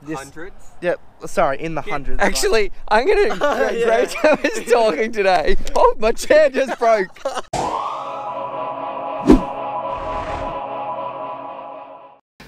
Hundreds? Yep, sorry, in the hundreds. Actually, I'm gonna. Great time is talking today. Oh, my chair just broke.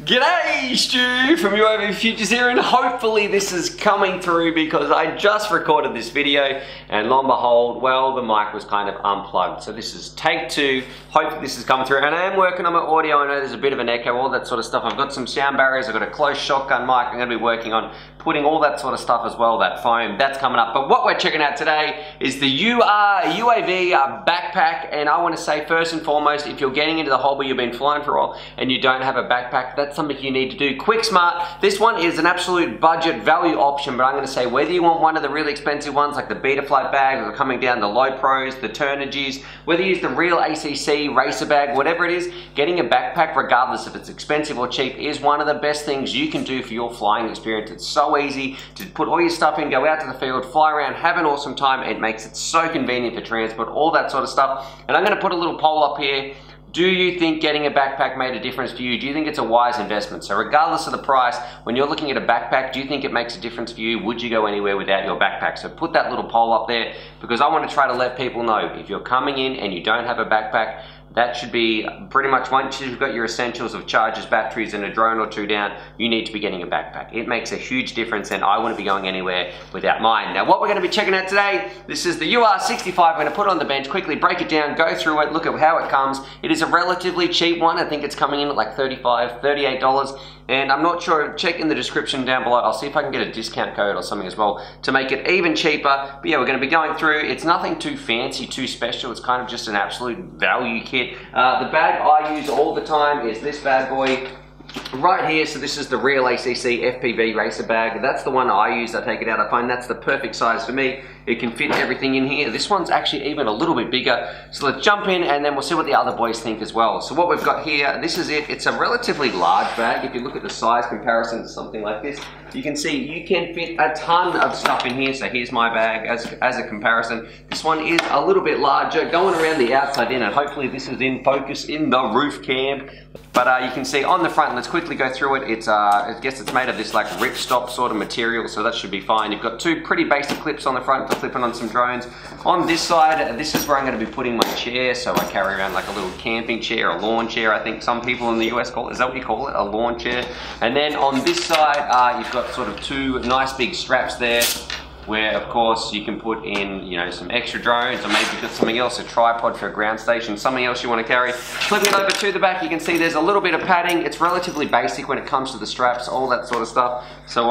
G'day, Stu from UAVfutures here, and hopefully this is coming through because I just recorded this video and lo and behold, well, the mic was kind of unplugged. So this is take two. Hopefully this is coming through, and I am working on my audio. I know there's a bit of an echo, all that sort of stuff. I've got some sound barriers, I've got a closed shotgun mic. I'm going to be working on putting all that sort of stuff as well, that foam, that's coming up. But what we're checking out today is the UAV backpack, and I want to say first and foremost, if you're getting into the hobby, you've been flying for a while and you don't have a backpack, that's something you need to do quick smart. This one is an absolute budget value option, but I'm going to say whether you want one of the really expensive ones like the Betaflight bags or coming down the low pros, the Turnigies, whether you use the real ACC racer bag, whatever it is, getting a backpack, regardless if it's expensive or cheap, is one of the best things you can do for your flying experience. It's so easy to put all your stuff in, go out to the field, fly around, have an awesome time. It makes it so convenient for transport, all that sort of stuff. And I'm going to put a little poll up here. Do you think getting a backpack made a difference for you? Do you think it's a wise investment? So regardless of the price, when you're looking at a backpack, do you think it makes a difference for you? Would you go anywhere without your backpack? So put that little poll up there, because I want to try to let people know if you're coming in and you don't have a backpack, that should be pretty much, once you've got your essentials of chargers, batteries, and a drone or two down, you need to be getting a backpack. It makes a huge difference, and I wouldn't be going anywhere without mine. Now, what we're going to be checking out today, this is the UR65. We're going to put it on the bench, quickly break it down, go through it, look at how it comes. It is a relatively cheap one. I think it's coming in at like $35, $38. And I'm not sure, check in the description down below. I'll see if I can get a discount code or something as well to make it even cheaper. But yeah, we're going to be going through. It's nothing too fancy, too special. It's kind of just an absolute value kit. The bag I use all the time is this bad boy right here. So this is the real ACC FPV racer bag. That's the one I use. I take it out. I find that's the perfect size for me. It can fit everything in here. This one's actually even a little bit bigger. So let's jump in and then we'll see what the other boys think as well. So what we've got here, this is it. It's a relatively large bag. If you look at the size comparison to something like this, you can see you can fit a ton of stuff in here. So here's my bag as a comparison. This one is a little bit larger, going around the outside in, and hopefully this is in focus in the roof cam. But you can see on the front, let's quickly go through it. It's I guess it's made of this like ripstop sort of material, so that should be fine. You've got two pretty basic clips on the front for clipping on some drones. On this side, this is where I'm going to be putting my chair. So I carry around like a little camping chair, a lawn chair. I think some people in the US call it, is that what you call it? A lawn chair. And then on this side, you've got sort of two nice big straps there, where of course you can put in, you know, some extra drones, or maybe you've got something else, a tripod for a ground station, something else you want to carry. Flipping it over to the back, you can see there's a little bit of padding. It's relatively basic when it comes to the straps, all that sort of stuff. So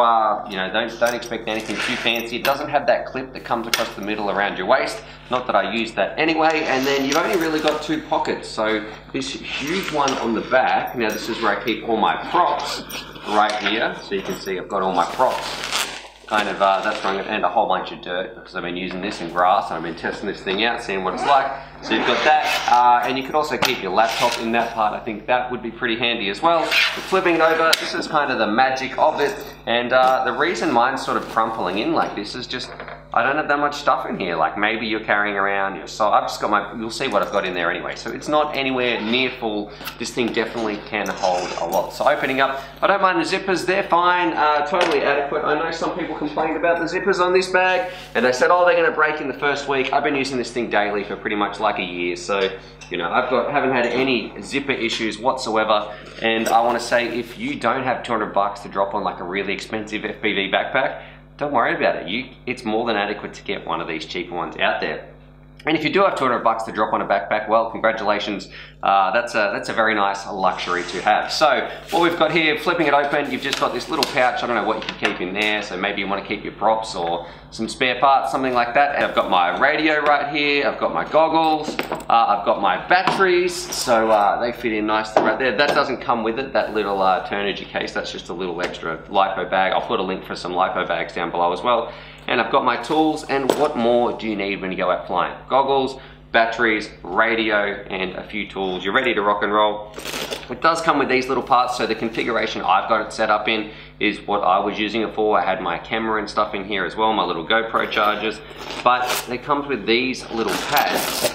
you know, don't expect anything too fancy. It doesn't have that clip that comes across the middle around your waist. Not that I use that anyway. And then you've only really got two pockets. So this huge one on the back. Now this is where I keep all my props right here. So you can see I've got all my props. Kind of, that's where I'm going to end a whole bunch of dirt, because I've been using this in grass and I've been testing this thing out, seeing what it's like. So you've got that, and you could also keep your laptop in that part. I think that would be pretty handy as well. But flipping it over, this is kind of the magic of it. And the reason mine's sort of crumpling in like this is just, I don't have that much stuff in here. Like maybe you're carrying around your soul. I've just got my, you'll see what I've got in there anyway. So it's not anywhere near full. This thing definitely can hold a lot. So opening up, I don't mind the zippers, they're fine, totally adequate. I know some people complained about the zippers on this bag and they said, oh, they're gonna break in the first week. I've been using this thing daily for pretty much like a year. So, you know, haven't had any zipper issues whatsoever. And I wanna say, if you don't have 200 bucks to drop on like a really expensive FPV backpack, don't worry about it. It's more than adequate to get one of these cheaper ones out there. And if you do have 200 bucks to drop on a backpack, well, congratulations. That's a very nice luxury to have. So what we've got here, flipping it open, you've just got this little pouch. I don't know what you can keep in there. So maybe you want to keep your props or some spare parts, something like that. And I've got my radio right here. I've got my goggles. I've got my batteries. So they fit in nicely right there. That doesn't come with it, that little Turnigy case. That's just a little extra LiPo bag. I'll put a link for some LiPo bags down below as well. And I've got my tools, and what more do you need when you go out flying? Goggles, batteries, radio, and a few tools. You're ready to rock and roll. It does come with these little parts, so the configuration I've got it set up in is what I was using it for. I had my camera and stuff in here as well, my little GoPro chargers, but it comes with these little pads,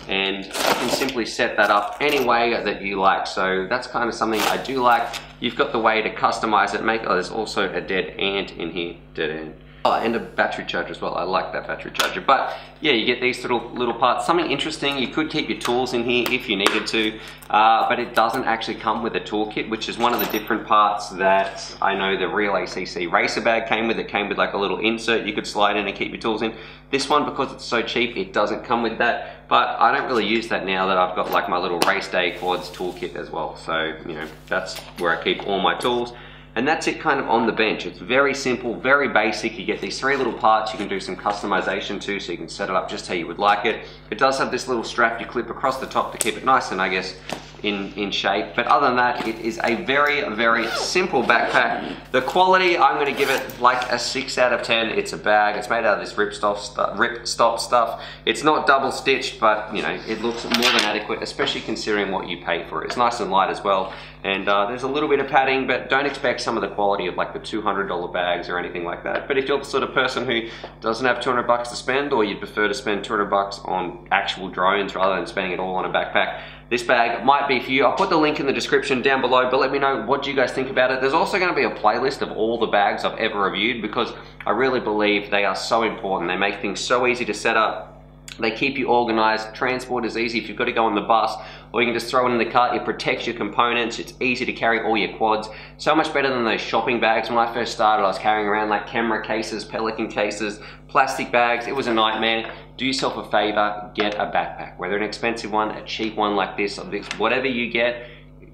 and you can simply set that up any way that you like. So that's kind of something I do like. You've got the way to customize it, oh, there's also a dead ant in here, dead ant. Oh, and a battery charger as well. I like that battery charger. But yeah, you get these little parts. Something interesting, you could keep your tools in here if you needed to, but it doesn't actually come with a toolkit, which is one of the different parts that I know the real ACC racer bag came with. It came with like a little insert you could slide in and keep your tools in. This one, because it's so cheap, it doesn't come with that. But I don't really use that now that I've got like my little race day quads toolkit as well. So, you know, that's where I keep all my tools. And that's it kind of on the bench. It's very simple, very basic. You get these 3 little parts you can do some customization to, so you can set it up just how you would like it. It does have this little strap you clip across the top to keep it nice and I guess in shape. But other than that, it is a very, very simple backpack. The quality, I'm gonna give it like a 6 out of 10. It's a bag, it's made out of this ripstop stuff. It's not double stitched, but you know, it looks more than adequate, especially considering what you pay for it. It's nice and light as well. And there's a little bit of padding, but don't expect some of the quality of like the $200 bags or anything like that. But if you're the sort of person who doesn't have 200 bucks to spend, or you'd prefer to spend 200 bucks on actual drones rather than spending it all on a backpack, this bag might be for you. I'll put the link in the description down below, but let me know what you guys think about it. There's also going to be a playlist of all the bags I've ever reviewed, because I really believe they are so important. They make things so easy to set up. They keep you organized. Transport is easy. If you've got to go on the bus, or you can just throw it in the cart, it protects your components. It's easy to carry all your quads. So much better than those shopping bags. When I first started, I was carrying around like camera cases, Pelican cases, plastic bags. It was a nightmare. Do yourself a favor, get a backpack. Whether an expensive one, a cheap one like this, or this, whatever you get,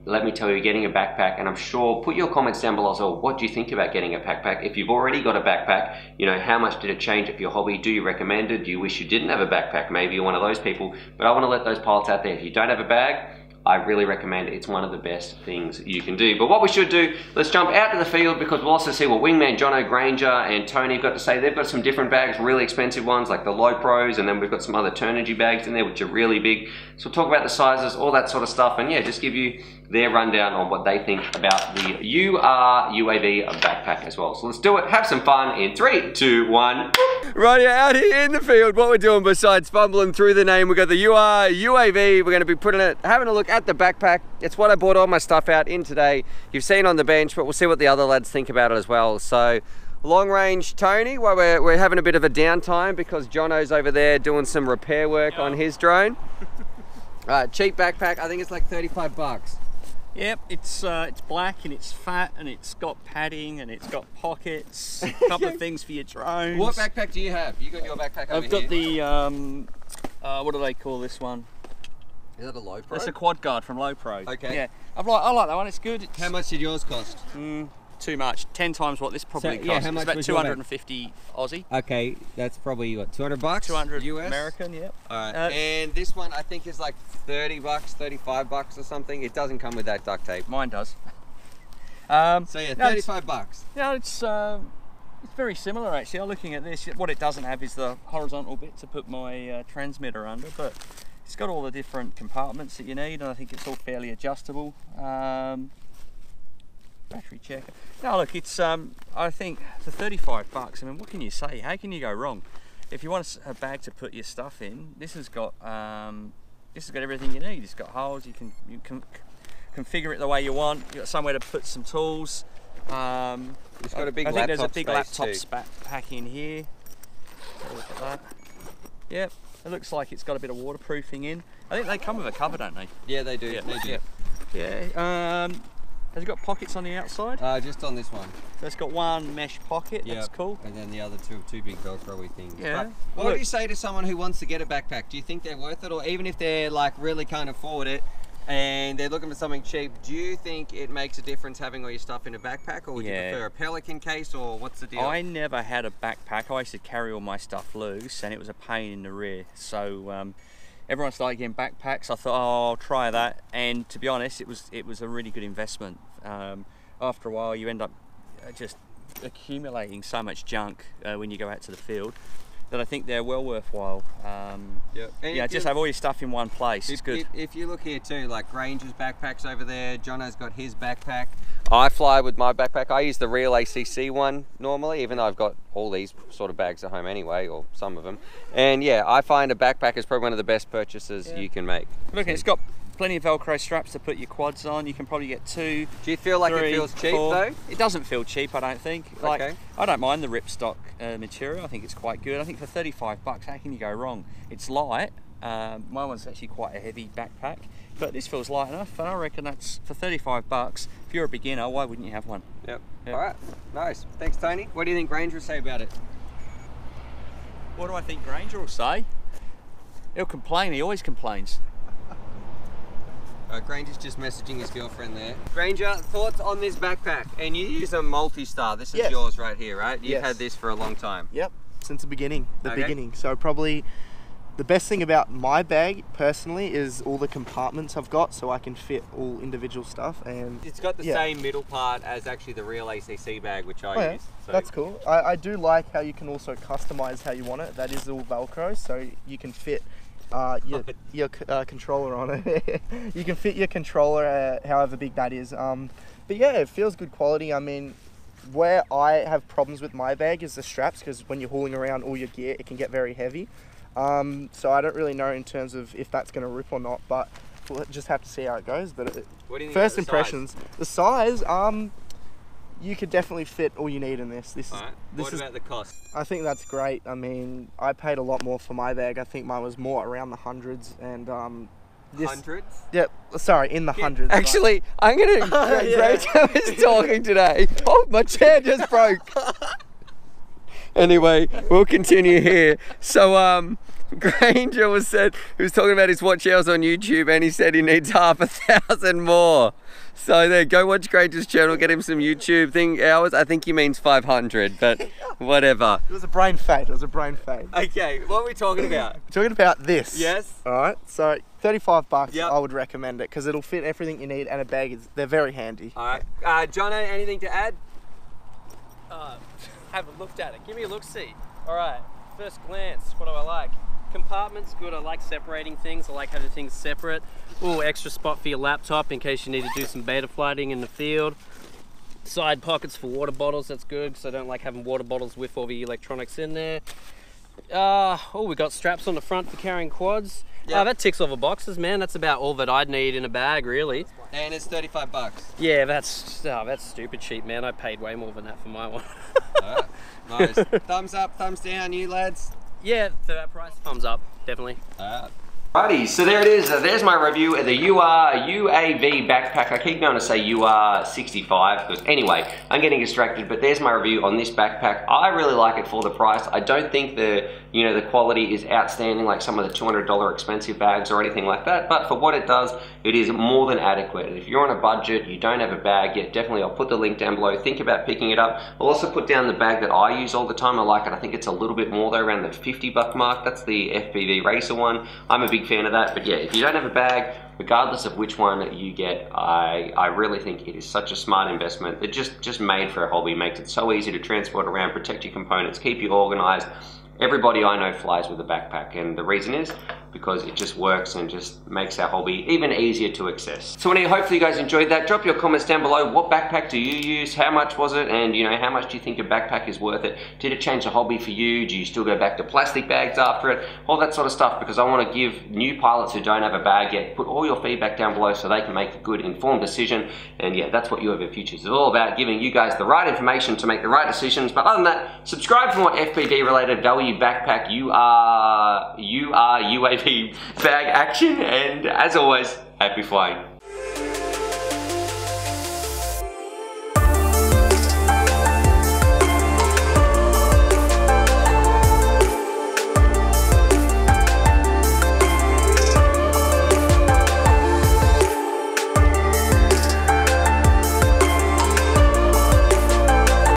let me tell you, getting a backpack, and I'm sure, put your comments down below as well. What do you think about getting a backpack? If you've already got a backpack, you know, how much did it change up your hobby? Do you recommend it? Do you wish you didn't have a backpack? Maybe you're one of those people, but I want to let those pilots out there. If you don't have a bag, I really recommend it. It's one of the best things you can do. But what we should do, let's jump out to the field, because we'll also see what Wingman Jono Granger and Tony have got to say. They've got some different bags, really expensive ones like the Low Pros, and then we've got some other Turnigy bags in there which are really big. So we'll talk about the sizes, all that sort of stuff, and yeah, just give you their rundown on what they think about the UAV backpack as well. So let's do it, have some fun in 3, 2, 1. Right out here in the field, what we're doing besides fumbling through the name, we've got the UAV. We're going to be having a look at the backpack. It's what I bought all my stuff out in today. You've seen on the bench, but we'll see what the other lads think about it as well. So long range Tony, well, we're having a bit of a downtime because Jono's over there doing some repair work on his drone. Cheap backpack, I think it's like 35 bucks. Yep, it's black and it's fat and it's got padding and it's got pockets, a couple of things for your drones. What backpack do you have? You got your backpack over here? I've got the, what do they call this one? Is that a Low Pro? It's a quad guard from Low Pro. Okay. Yeah, I like that one, it's good. How much did yours cost? Too much, 10 times what this probably costs. Yeah, how much? It's about 250 Aussie. Okay, that's probably what, 200 bucks? 200 US? American, yep. Alright, and this one I think is like 30 bucks, 35 bucks or something. It doesn't come with that duct tape. Mine does. So yeah, 35 bucks. Yeah, it's very similar actually. I'm looking at this. What it doesn't have is the horizontal bit to put my transmitter under, but it's got all the different compartments that you need, and I think it's all fairly adjustable. Battery checker. Now look, it's I think for 35 bucks, I mean, what can you say? How can you go wrong? If you want a bag to put your stuff in, this has got everything you need. It's got holes. You can configure it the way you want. You've got somewhere to put some tools. It's got a big I think laptop there's a big laptop space pack in here. Have a look at that. Yep, it looks like it's got a bit of waterproofing in. I think they come with a cover, don't they? Yeah, they do. Yeah, they do. Yeah. Has it got pockets on the outside? Just on this one. So it's got one mesh pocket, that's cool. And then the other two big Velcro-y things. Yeah. But what do you say to someone who wants to get a backpack? Do you think they're worth it? Or even if they're like really can't afford it and they're looking for something cheap, do you think it makes a difference having all your stuff in a backpack? Or would you prefer a Pelican case, or what's the deal? I never had a backpack. I used to carry all my stuff loose and it was a pain in the rear. So everyone started getting backpacks. I thought, oh, I'll try that, and to be honest, it was a really good investment. After a while, you end up just accumulating so much junk when you go out to the field that I think they're well worthwhile. Yeah, just have all your stuff in one place. It's good. If you look here too, like Granger's backpack's over there. Jono's got his backpack. I fly with my backpack. I use the real ACC one normally, even though I've got all these sort of bags at home anyway, or some of them. And yeah, I find a backpack is probably one of the best purchases you can make. Look, it's got plenty of Velcro straps to put your quads on. You can probably get 2. Do you feel like it feels cheap 4. though? It doesn't feel cheap, I don't think. Like, Okay. I don't mind the ripstock material. I think it's quite good. I think for 35 bucks, how can you go wrong? It's light. My one's actually quite a heavy backpack, but this feels light enough, and I reckon that's for 35 bucks. If you're a beginner, why wouldn't you have one? Yep. Yep. All right. Nice. Thanks, Tony. What do you think Granger will say about it? What do I think Granger will say? He'll complain. He always complains. Granger's just messaging his girlfriend there. Granger, thoughts on this backpack? And you use a multi-star. This is Yes. yours right here, right? You've Yes. had this for a long time. Yep, since the beginning. Okay. So probably the best thing about my bag personally is all the compartments I've got, so I can fit all individual stuff. And It's got the yeah. same middle part as actually the real ACC bag, which I Oh, yeah. use. So. That's cool. I do like how you can also customize how you want it. That is all Velcro, so you can fit your controller on it. You can fit your controller however big that is. But yeah, it feels good quality. I mean, where I have problems with my bag is the straps, because when you're hauling around all your gear, it can get very heavy. So I don't really know in terms of if that's going to rip or not, but we'll just have to see how it goes. But What do you think first about the impressions, the size, you could definitely fit all you need in this. Alright. What about the cost? I think that's great. I mean, I paid a lot more for my bag. I think mine was more around the hundreds, and Hundreds? Yeah, sorry, in the hundreds. Actually, I'm gonna. Granger is talking today. Oh, my chair just broke. Anyway, we'll continue here. So, Granger was talking about his watch hours on YouTube, and he said he needs 1,000 more. So there, go watch Granger's channel, get him some YouTube hours. I think he means 500, but whatever. It was a brain fade. It was a brain fade. Okay, what are we talking about? We're talking about this. Yes. All right. So 35 bucks. Yep. I would recommend it because it'll fit everything you need, and a bag they're very handy. All right. Jono, anything to add? Haven't looked at it. Give me a look-see. All right, first glance, what do I like? Compartments, good. I like separating things. I like having things separate. Ooh, extra spot for your laptop in case you need to do some beta flighting in the field. Side pockets for water bottles, that's good because I don't like having water bottles with all the electronics in there. Oh, we got straps on the front for carrying quads. Yep. That ticks all the boxes, man. That's about all that I'd need in a bag, really. And it's 35 bucks. Yeah, that's stupid cheap, man. I paid way more than that for my one. Alright, nice. Thumbs up, thumbs down, you lads. Yeah, for that price, thumbs up, definitely. Alrighty, so there it is. There's my review of the UAV backpack. I keep going to say UR65 because anyway, I'm getting distracted, but there's my review on this backpack. I really like it for the price. I don't think the quality is outstanding like some of the $200 expensive bags or anything like that, but for what it does, it is more than adequate. And if you're on a budget, you don't have a bag yet, definitely I'll put the link down below. Think about picking it up. I'll also put down the bag that I use all the time. I like it. I think it's a little bit more though, around the 50 buck mark. That's the FPV Racer one. I'm a big fan of that, but yeah, if you don't have a bag, regardless of which one you get, I really think it is such a smart investment. It just made for a hobby, makes it so easy to transport around, protect your components, keep you organized. Everybody I know flies with a backpack, and the reason is because it just works and just makes our hobby even easier to access. So anyway, hopefully you guys enjoyed that. Drop your comments down below. What backpack do you use? How much was it? And how much do you think a backpack is worth it? Did it change the hobby for you? Do you still go back to plastic bags after it? All that sort of stuff, because I want to give new pilots who don't have a bag yet, put all your feedback down below so they can make a good informed decision. And yeah, that's what UAVfutures is all about, giving you guys the right information to make the right decisions. But other than that, subscribe for more FPV related value backpack UAV bag action, and as always, happy flying.